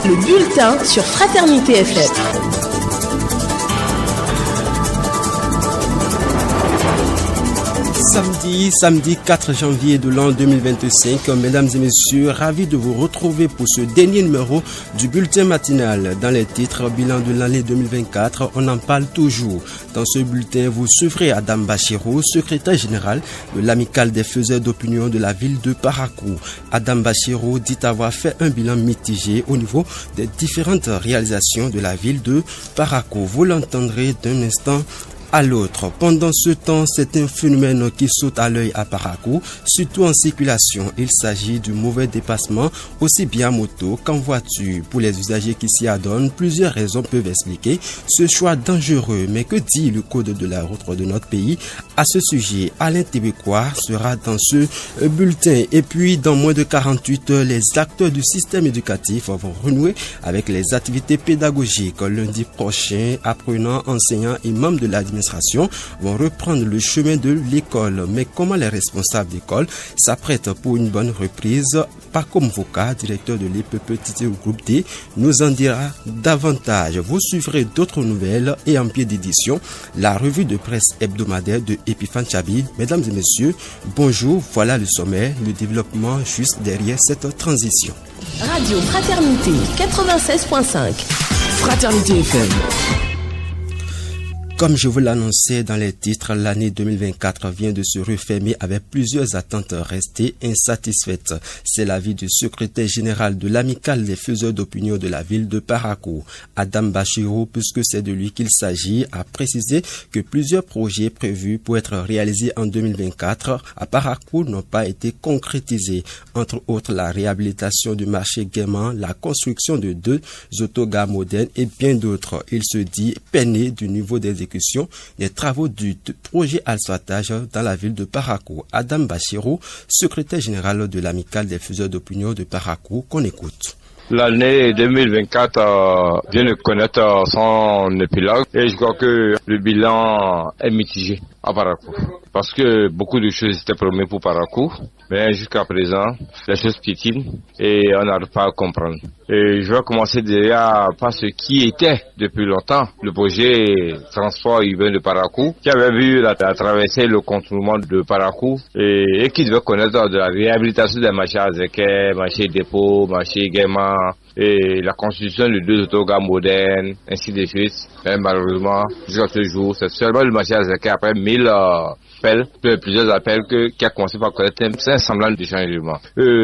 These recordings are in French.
Le bulletin sur Fraternité FM. Samedi 4 janvier de l'an 2025, mesdames et messieurs, ravi de vous retrouver pour ce dernier numéro du bulletin matinal. Dans les titres bilan de l'année 2024, on en parle toujours. Dans ce bulletin, vous suivrez Adam Bachirou, secrétaire général de l'amicale des faiseurs d'opinion de la ville de Parakou. Adam Bachirou dit avoir fait un bilan mitigé au niveau des différentes réalisations de la ville de Parakou. Vous l'entendrez d'un instant à l'autre. Pendant ce temps, c'est un phénomène qui saute à l'œil à Parakou, surtout en circulation. Il s'agit du mauvais dépassement, aussi bien en moto qu'en voiture. Pour les usagers qui s'y adonnent, plusieurs raisons peuvent expliquer ce choix dangereux. Mais que dit le code de la route de notre pays à ce sujet? Alain Tébécois sera dans ce bulletin. Et puis, dans moins de 48 heures, les acteurs du système éducatif vont renouer avec les activités pédagogiques. Lundi prochain, apprenants, enseignants et membres de l'administration vont reprendre le chemin de l'école. Mais comment les responsables d'école s'apprêtent pour une bonne reprise? Pakom Voka, directeur de l'EPPTT au groupe D, nous en dira davantage. Vous suivrez d'autres nouvelles et en pied d'édition, la revue de presse hebdomadaire de Epiphan Chabi. Mesdames et messieurs, bonjour, voilà le sommet, le développement juste derrière cette transition. Radio Fraternité 96.5. Fraternité FM. Comme je vous l'annonçais dans les titres, l'année 2024 vient de se refermer avec plusieurs attentes restées insatisfaites. C'est l'avis du secrétaire général de l'amicale des faiseurs d'opinion de la ville de Parakou. Adam Bachirou, puisque c'est de lui qu'il s'agit, a précisé que plusieurs projets prévus pour être réalisés en 2024 à Parakou n'ont pas été concrétisés. Entre autres, la réhabilitation du marché gaiement, la construction de 2 autogares modernes et bien d'autres. Il se dit peiné du niveau des des travaux du projet asphaltage dans la ville de Parakou. Adam Bachirou, secrétaire général de l'amicale des faiseurs d'opinion de Parakou, qu'on écoute. L'année 2024 vient de connaître son épilogue et je crois que le bilan est mitigé à Parakou. Parce que beaucoup de choses étaient promises pour Parakou, mais jusqu'à présent, les choses piétinent et on n'arrive pas à comprendre. Et je vais commencer déjà par ce qui était depuis longtemps le projet transport urbain de Parakou, qui avait vu la traversée, le contournement de Parakou et qui devait connaître de la réhabilitation des marchés Azéké, marché dépôt, marché gaiement et la construction de 2 autogares modernes, ainsi de suite. Mais malheureusement, jusqu'à ce jour, c'est seulement le marché Azéké après 1000 plusieurs appels qui a commencé par connaître un semblant de changement.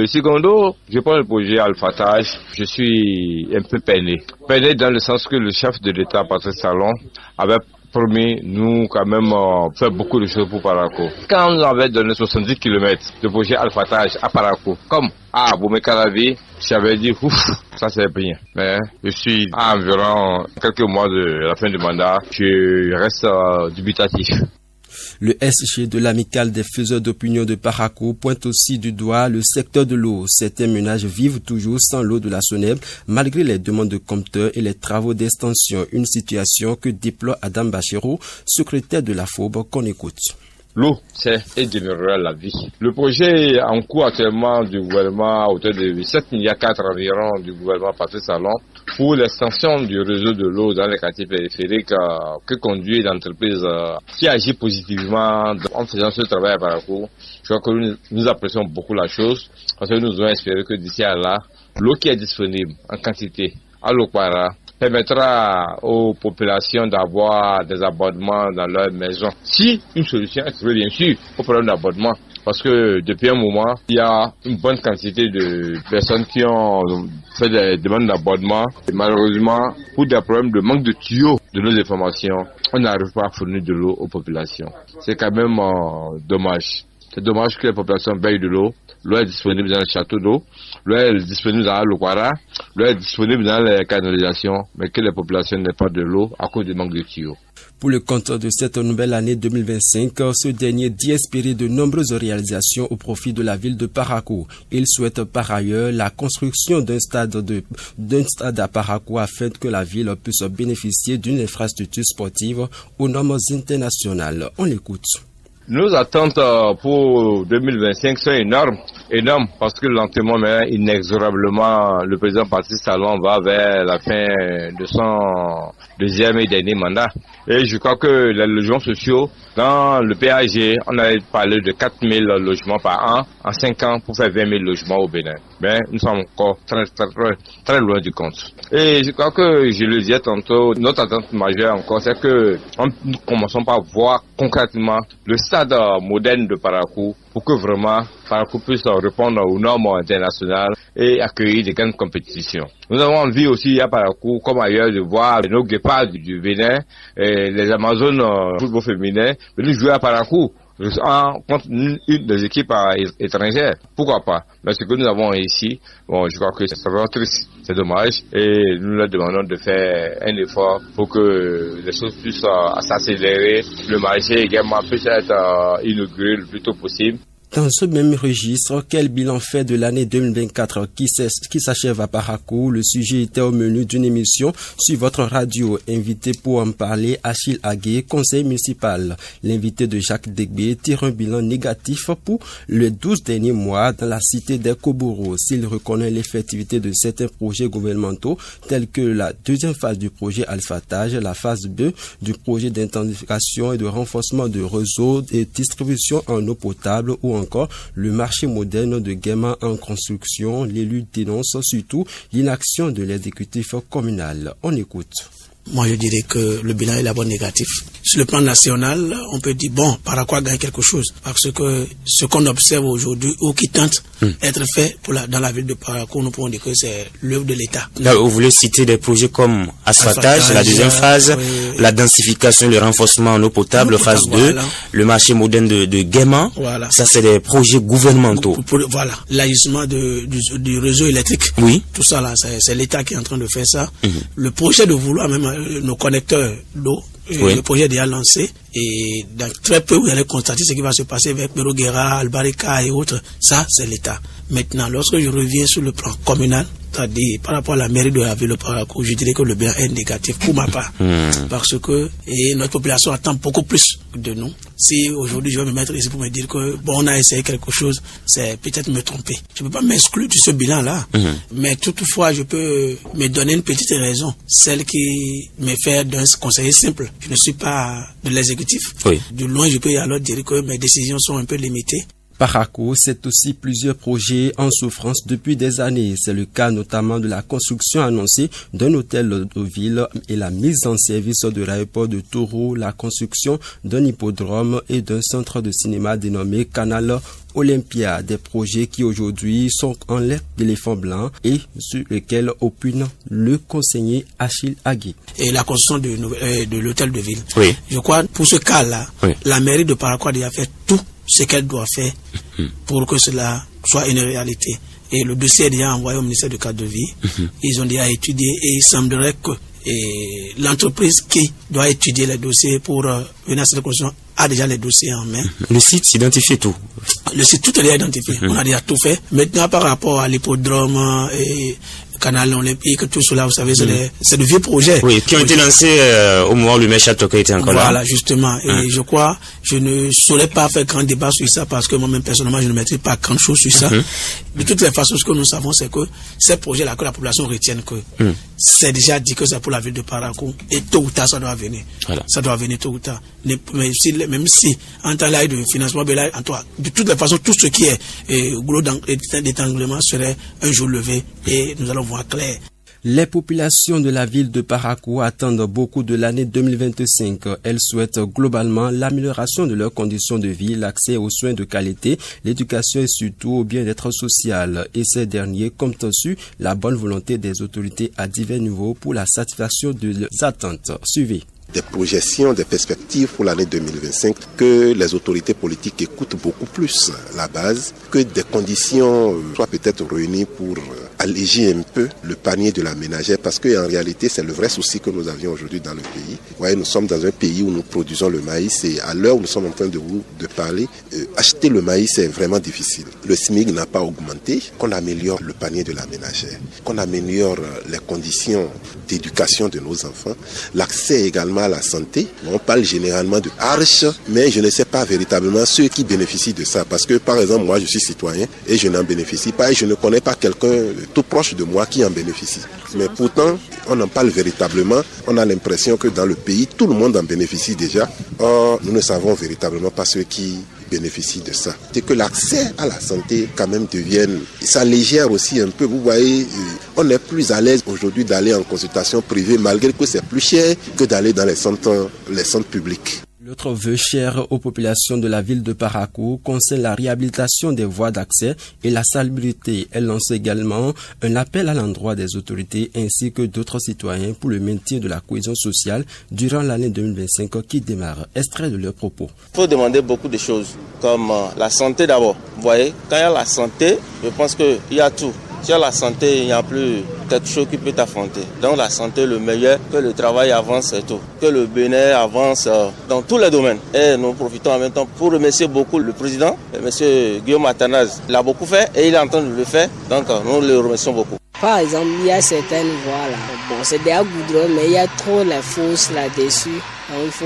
Secondo, je prends le projet Alphatage, je suis un peu peiné. Peiné dans le sens que le chef de l'État, Patrice Talon, avait promis nous quand même faire beaucoup de choses pour Parakou. Quand on nous avait donné 70 km de projet Alphatage à Parakou, comme à Boumekalavi, j'avais dit ouf, ça c'est bien. Mais je suis à environ quelques mois de la fin du mandat, je reste dubitatif. Le SG de l'amicale des faiseurs d'opinion de Parakou pointe aussi du doigt le secteur de l'eau. Certains ménages vivent toujours sans l'eau de la Soneb malgré les demandes de compteurs et les travaux d'extension. Une situation que déplore Adam Bachirou, secrétaire de la FOB, qu'on écoute. L'eau, c'est et demeurera la vie. Le projet en cours actuellement du gouvernement à hauteur de 7 milliards 4 environ du gouvernement Patrice Talon pour l'extension du réseau de l'eau dans les quartiers périphériques que conduit l'entreprise qui agit positivement en faisant ce travail à Parakou. Je crois que nous apprécions beaucoup la chose parce que nous devons espérer que d'ici à là, l'eau qui est disponible en quantité à l'Okwara permettra aux populations d'avoir des abonnements dans leur maison. Si une solution est trouvée, bien sûr, au problème d'abonnement. Parce que depuis un moment, il y a une bonne quantité de personnes qui ont fait des demandes d'abonnement. Et malheureusement, pour des problèmes de manque de tuyaux de nos informations, on n'arrive pas à fournir de l'eau aux populations. C'est quand même dommage. C'est dommage que les populations veillent de l'eau. L'eau est disponible dans le château d'eau, l'eau est disponible dans l'Okwara, l'eau est disponible dans les canalisations, mais que les populations n'aient pas de l'eau à cause du manque de tuyaux. Pour le compte de cette nouvelle année 2025, ce dernier dit espérer de nombreuses réalisations au profit de la ville de Parakou. Il souhaite par ailleurs la construction d'un stade à Parakou afin que la ville puisse bénéficier d'une infrastructure sportive aux normes internationales. On l'écoute. Nos attentes pour 2025 sont énormes parce que lentement mais inexorablement le président Patrice Talon va vers la fin de son deuxième et dernier mandat. Et je crois que les logements sociaux dans le PAG, on avait parlé de 4 000 logements par an en 5 ans pour faire 20 000 logements au Bénin. Mais nous sommes encore très loin du compte. Et je crois que, je le disais tantôt, notre attente majeure encore, c'est que nous commençons par voir concrètement le stade moderne de Parakou pour que vraiment Parakou puisse répondre aux normes internationales et accueillir des grandes compétitions. Nous avons envie aussi à Parakou, comme ailleurs, de voir nos guépards du Bénin et les Amazones football féminin venir jouer à Parakou contre une des équipes étrangères. Pourquoi pas? Mais ce que nous avons ici, je crois que c'est vraiment triste, c'est dommage, et nous leur demandons de faire un effort pour que les choses puissent s'accélérer, le marché également puisse être inauguré le plus tôt possible. Dans ce même registre, quel bilan fait de l'année 2024 qui s'achève à Parakou? Le sujet était au menu d'une émission sur votre radio. Invité pour en parler, Achille Agué, conseiller municipal. L'invité de Jacques Degbé tire un bilan négatif pour les 12 derniers mois dans la cité d'Ekoboro. S'il reconnaît l'effectivité de certains projets gouvernementaux tels que la deuxième phase du projet Alphatage, la phase 2 du projet d'intensification et de renforcement de réseaux et distribution en eau potable ou encore le marché moderne de Guéma en construction, l'élu dénonce surtout l'inaction de l'exécutif communal. On écoute. Moi, je dirais que le bilan est d'abord négatif. Sur le plan national, on peut dire, bon, Parakou gagne quelque chose. Parce que ce qu'on observe aujourd'hui, ou qui tente d'être fait dans la ville de Parakou, nous pouvons dire que c'est l'œuvre de l'État. Là, vous voulez citer des projets comme asphaltage, la deuxième phase, la densification, le renforcement en eau potable, phase 2, voilà. Le marché moderne de Guéma. Voilà. Ça, c'est des projets gouvernementaux. Voilà. L'ajustement du réseau électrique. Oui. Tout ça, là, c'est l'État qui est en train de faire ça. Le projet de vouloir même nos connecteurs d'eau, le projet est déjà lancé et dans très peu vous allez constater ce qui va se passer avec Meroguera, Albarika et autres. Ça, c'est l'État. Maintenant, lorsque je reviens sur le plan communal, c'est-à-dire par rapport à la mairie de la ville de Parakou, je dirais que le bilan est négatif pour ma part. Parce que notre population attend beaucoup plus de nous. Si aujourd'hui je vais me mettre ici pour me dire que bon, on a essayé quelque chose, c'est peut-être me tromper. Je ne peux pas m'exclure de ce bilan-là. Mais toutefois, je peux me donner une petite raison, celle qui me fait d'un conseiller simple. Je ne suis pas de l'exécutif. De loin, je peux alors dire que mes décisions sont un peu limitées. Parakou, c'est aussi plusieurs projets en souffrance depuis des années. C'est le cas notamment de la construction annoncée d'un hôtel de ville et la mise en service de l'aéroport de Touro, la construction d'un hippodrome et d'un centre de cinéma dénommé Canal Olympia, des projets qui aujourd'hui sont en l'air d'éléphant blanc et sur lesquels opine le conseiller Achille Agué. Et la construction de l'hôtel de ville. Je crois pour ce cas-là, la mairie de Parakou a déjà fait tout ce qu'elle doit faire pour que cela soit une réalité. Et le dossier est déjà envoyé au ministère du cadre de vie. Ils ont déjà étudié et il semblerait que l'entreprise qui doit étudier les dossiers pour venir à cette construction a déjà les dossiers en main. Le site s'identifie tout. Le site tout est déjà identifié. On a déjà tout fait. Maintenant, par rapport à l'hippodrome et Canal Olympique, tout cela, vous savez, c'est de vieux projets. Oui, qui ont été lancés au moment où le maire Chatoka était encore là. Voilà, justement. Et je crois, je ne saurais pas faire grand débat sur ça parce que moi-même, personnellement, je ne maîtrise pas grand chose sur ça. De toutes les façons, ce que nous savons, c'est que ces projets-là, que la population retienne que c'est déjà dit que c'est pour la ville de Parakou. Et tôt ou tard, ça doit venir. Voilà. Ça doit venir tôt ou tard. Même si, en temps là, de financement, de toutes les façons, tout ce qui est goulot d'étanglement serait un jour levé et nous allons voir clair. Les populations de la ville de Parakou attendent beaucoup de l'année 2025. Elles souhaitent globalement l'amélioration de leurs conditions de vie, l'accès aux soins de qualité, l'éducation et surtout au bien-être social. Et ces derniers comptent sur la bonne volonté des autorités à divers niveaux pour la satisfaction de leurs attentes. Suivez. Des projections, des perspectives pour l'année 2025, que les autorités politiques écoutent beaucoup plus la base, que des conditions soient peut-être réunies pour alléger un peu le panier de la ménagère, parce qu'en réalité, c'est le vrai souci que nous avions aujourd'hui dans le pays. voyez, nous sommes dans un pays où nous produisons le maïs et à l'heure où nous sommes en train de parler, acheter le maïs est vraiment difficile. Le SMIC n'a pas augmenté, qu'on améliore le panier de la ménagère, qu'on améliore les conditions d'éducation de nos enfants, l'accès également à la santé. On parle généralement de arche, mais je ne sais pas véritablement ceux qui bénéficient de ça. Parce que par exemple, moi je suis citoyen et je n'en bénéficie pas et je ne connais pas quelqu'un tout proche de moi qui en bénéficie. Mais pourtant, on en parle véritablement. On a l'impression que dans le pays, tout le monde en bénéficie déjà. Or, nous ne savons véritablement pas ceux qui bénéficient de ça. C'est que l'accès à la santé quand même devienne, ça légère aussi un peu. Vous voyez, on est plus à l'aise aujourd'hui d'aller en consultation privée malgré que c'est plus cher que d'aller dans les centres publics. L'autre vœu cher aux populations de la ville de Parakou concerne la réhabilitation des voies d'accès et la salubrité. Elle lance également un appel à l'endroit des autorités ainsi que d'autres citoyens pour le maintien de la cohésion sociale durant l'année 2025 qui démarre. Extrait de leurs propos. Il faut demander beaucoup de choses comme la santé d'abord. Vous voyez, quand il y a la santé, je pense qu'il y a tout. Si y a la santé, il n'y a plus quelque chose qui peut t'affronter. Donc la santé, le meilleur, que le travail avance et tout. Que le bien-être avance dans tous les domaines. Et nous profitons en même temps pour remercier beaucoup le président, M. Guillaume Athanase. Il a beaucoup fait et il est en train de le faire. Donc nous le remercions beaucoup. Par exemple, il y a certaines voies là. Bon, c'est des goudrons, mais il y a trop les fausses là-dessus. Donc il faut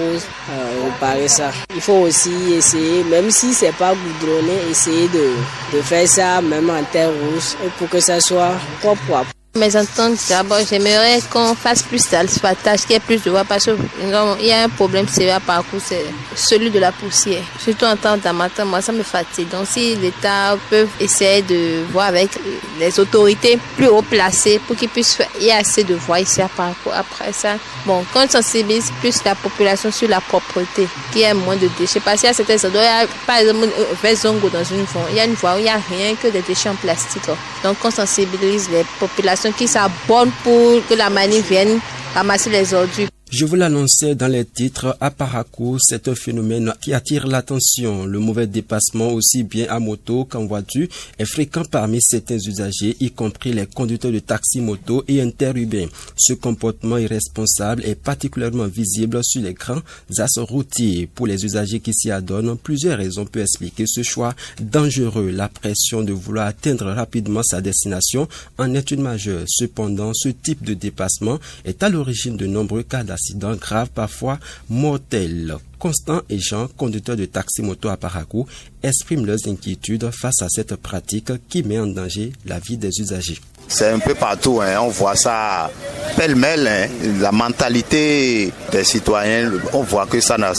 réparer ça. Il faut aussi essayer, même si c'est pas goudronné, essayer de faire ça même en terre rouge pour que ça soit propre. Mes ententes, d'abord, j'aimerais qu'on fasse plus d'asphaltage, qu'il y ait plus de voies, parce qu'il y a un problème sérieux à parcours, c'est celui de la poussière. Surtout en temps d'amateur, moi, ça me fatigue. Donc, si l'État peut essayer de voir avec les autorités plus haut placées pour qu'ils puissent faire, il y a assez de voies ici à parcours. Après ça, bon, qu'on sensibilise plus la population sur la propreté, qu'il y ait moins de déchets. Parce qu'il y a certains endroits, par exemple, vers Zongo dans une voie, il y a une voie où il n'y a rien que des déchets en plastique. Donc, qu'on sensibilise les populations qui s'abonnent pour que la manie vienne ramasser les ordures. Je vous l'annonçais dans les titres, à Parakou, c'est un phénomène qui attire l'attention. Le mauvais dépassement, aussi bien à moto qu'en voiture, est fréquent parmi certains usagers, y compris les conducteurs de taxi-moto et interurbains. Ce comportement irresponsable est particulièrement visible sur les grands axes routiers. Pour les usagers qui s'y adonnent, plusieurs raisons peuvent expliquer ce choix dangereux. La pression de vouloir atteindre rapidement sa destination en est une majeure. Cependant, ce type de dépassement est à l'origine de nombreux cas d'accidents graves, parfois mortels. Constant et Jean, conducteurs de taxi-moto à Parakou, expriment leurs inquiétudes face à cette pratique qui met en danger la vie des usagers. C'est un peu partout, hein. On voit ça pêle-mêle, hein. La mentalité des citoyens, on voit que ça n'a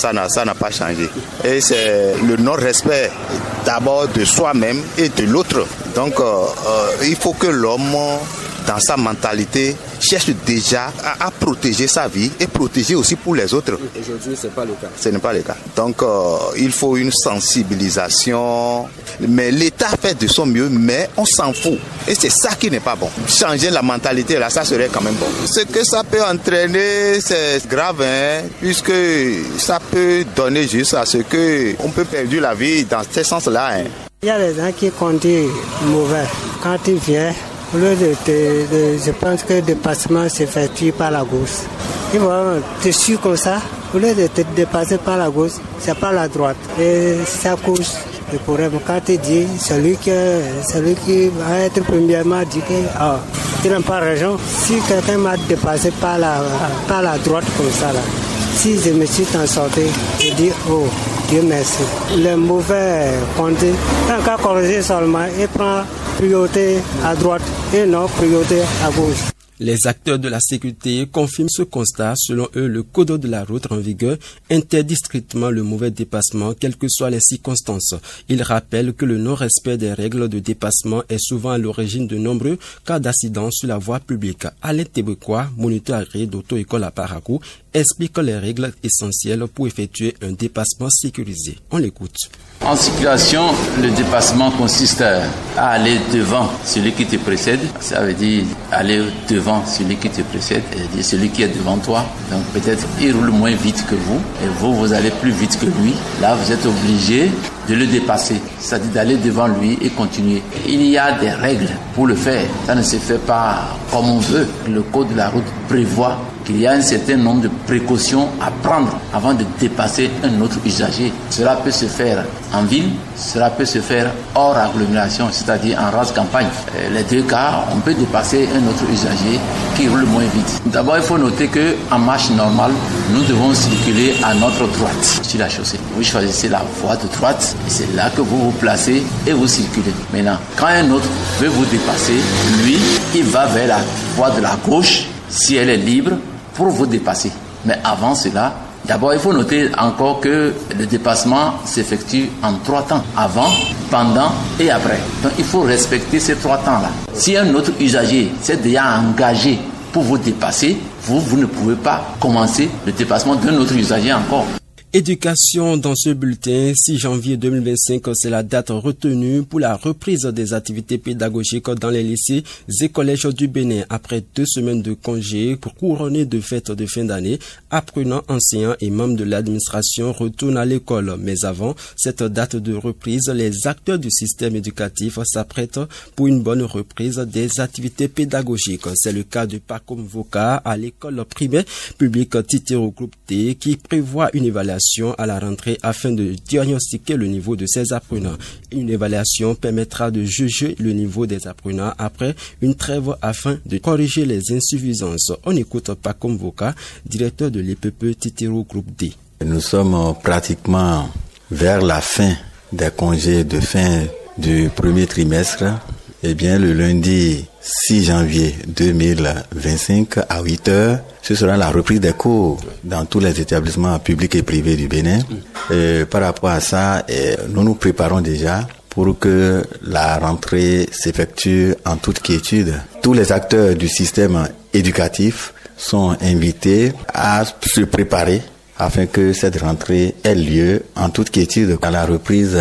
pas changé. Et c'est le non-respect d'abord de soi-même et de l'autre. Donc il faut que l'homme, dans sa mentalité, cherche déjà à protéger sa vie et protéger aussi pour les autres. Aujourd'hui, ce n'est pas le cas. Ce n'est pas le cas. Donc, il faut une sensibilisation. Mais l'État fait de son mieux, mais on s'en fout. Et c'est ça qui n'est pas bon. Changer la mentalité, là, ça serait quand même bon. Ce que ça peut entraîner, c'est grave, hein, puisque ça peut donner juste à ce qu'on peut perdre la vie dans ce sens-là. Hein. Il y a des gens qui conduisent mauvais. Quand ils viennent, au lieu je pense que le dépassement s'effectue par la gauche. Ils vont te suivre comme ça. Au lieu de te dépasser par la gauche, c'est par la droite. Et ça cause le problème. Quand tu dis, celui qui va être premièrement dit que tu n'as pas raison. Si quelqu'un m'a dépassé par la droite comme ça, là, si je me suis en sorti, je dis, oh, Dieu merci. Le mauvais conduit, tant qu'à corriger seulement, il prend priorité à droite et non priorité à gauche. Les acteurs de la sécurité confirment ce constat. Selon eux, le code de la route en vigueur interdit strictement le mauvais dépassement, quelles que soient les circonstances. Ils rappellent que le non-respect des règles de dépassement est souvent à l'origine de nombreux cas d'accidents sur la voie publique. Alain Tebekwa, moniteur agréé d'auto-école à Parakou, explique les règles essentielles pour effectuer un dépassement sécurisé. On l'écoute. En circulation, le dépassement consiste à aller devant celui qui te précède. Ça veut dire aller devant celui qui te précède, c'est-à-dire celui qui est devant toi. Donc peut-être il roule moins vite que vous et vous allez plus vite que lui. Là, vous êtes obligé de le dépasser, c'est-à-dire d'aller devant lui et continuer. Il y a des règles pour le faire. Ça ne se fait pas comme on veut. Le code de la route prévoit qu'il y a un certain nombre de précautions à prendre avant de dépasser un autre usager. Cela peut se faire en ville, cela peut se faire hors agglomération, c'est-à-dire en rase campagne. Les deux cas, on peut dépasser un autre usager qui roule moins vite. D'abord, il faut noter qu'en marche normale, nous devons circuler à notre droite sur la chaussée. Vous choisissez la voie de droite et c'est là que vous vous placez et vous circulez. Maintenant, quand un autre veut vous dépasser, lui, il va vers la voie de la gauche, si elle est libre, pour vous dépasser. Mais avant cela, d'abord, il faut noter encore que le dépassement s'effectue en 3 temps. Avant, pendant et après. Donc, il faut respecter ces 3 temps-là. Si un autre usager s'est déjà engagé pour vous dépasser, vous ne pouvez pas commencer le dépassement d'un autre usager encore. Éducation dans ce bulletin, 6 janvier 2025, c'est la date retenue pour la reprise des activités pédagogiques dans les lycées et collèges du Bénin. Après 2 semaines de congé pour couronner de fêtes de fin d'année, apprenants, enseignants et membres de l'administration retournent à l'école. Mais avant cette date de reprise, les acteurs du système éducatif s'apprêtent pour une bonne reprise des activités pédagogiques. C'est le cas de Pacom Voka à l'école primaire publique Titero Groupe T qui prévoit une évaluation à la rentrée afin de diagnostiquer le niveau de ses apprenants. Une évaluation permettra de juger le niveau des apprenants après une trêve afin de corriger les insuffisances. On écoute Pacom Voka, directeur de l'EPP Titero Groupe D. Nous sommes pratiquement vers la fin des congés de fin du premier trimestre. Eh bien, le lundi 6 janvier 2025 à 8h, ce sera la reprise des cours dans tous les établissements publics et privés du Bénin. Par rapport à ça, nous nous préparons déjà pour que la rentrée s'effectue en toute quiétude. Tous les acteurs du système éducatif sont invités à se préparer afin que cette rentrée ait lieu en toute quiétude. À la reprise,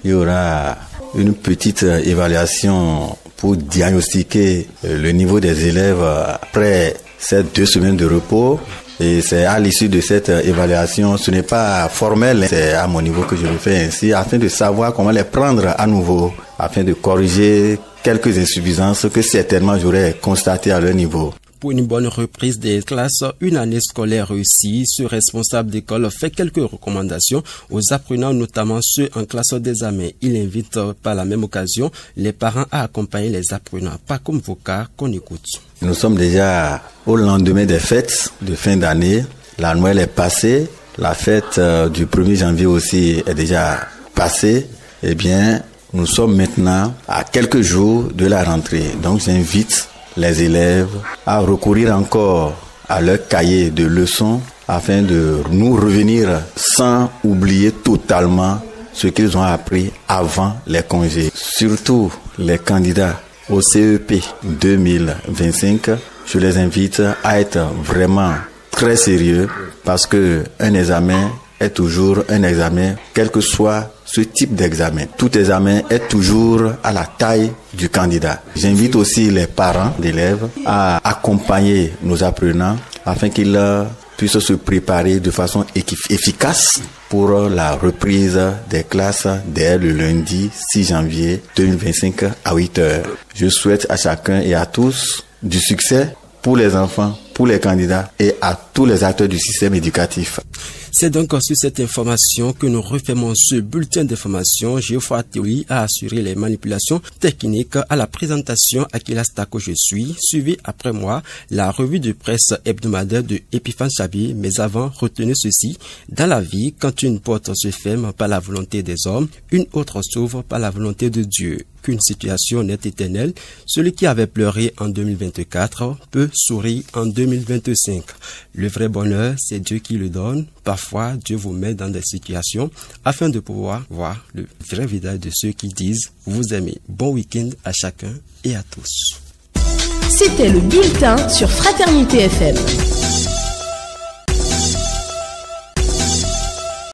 il y aura une petite évaluation pour diagnostiquer le niveau des élèves après ces 2 semaines de repos. Et c'est à l'issue de cette évaluation, ce n'est pas formel, c'est à mon niveau que je le fais ainsi, afin de savoir comment les prendre à nouveau, afin de corriger quelques insuffisances que certainement j'aurais constatées à leur niveau. Pour une bonne reprise des classes, une année scolaire réussie, ce responsable d'école fait quelques recommandations aux apprenants, notamment ceux en classe d'examen. Il invite par la même occasion les parents à accompagner les apprenants. Pas comme Voka qu'on écoute. Nous sommes déjà au lendemain des fêtes de fin d'année. La Noël est passée, la fête du 1er janvier aussi est déjà passée. Eh bien, nous sommes maintenant à quelques jours de la rentrée. Donc j'invite les élèves à recourir encore à leur cahier de leçons afin de nous revenir sans oublier totalement ce qu'ils ont appris avant les congés. Surtout les candidats au CEP 2025, je les invite à être vraiment très sérieux parce que un examen est toujours un examen, quel que soit ce type d'examen. Tout examen est toujours à la taille du candidat. J'invite aussi les parents d'élèves à accompagner nos apprenants afin qu'ils puissent se préparer de façon efficace pour la reprise des classes dès le lundi 6 janvier 2025 à 8h. Je souhaite à chacun et à tous du succès pour les enfants, pour les candidats et à tous les acteurs du système éducatif. C'est donc sur cette information que nous refermons ce bulletin d'information. Geoffroy Théoui a assuré les manipulations techniques à la présentation. Akila Stako je suis. Suivi après moi la revue de presse hebdomadaire de Epiphan Chabi. Mais avant, retenez ceci. Dans la vie, quand une porte se ferme par la volonté des hommes, une autre s'ouvre par la volonté de Dieu. Qu'une situation n'est éternelle. Celui qui avait pleuré en 2024 peut sourire en 2025. Le vrai bonheur, c'est Dieu qui le donne. Parfois, Dieu vous met dans des situations afin de pouvoir voir le vrai visage de ceux qui disent vous aimez. Bon week-end à chacun et à tous. C'était le bulletin sur Fraternité FM.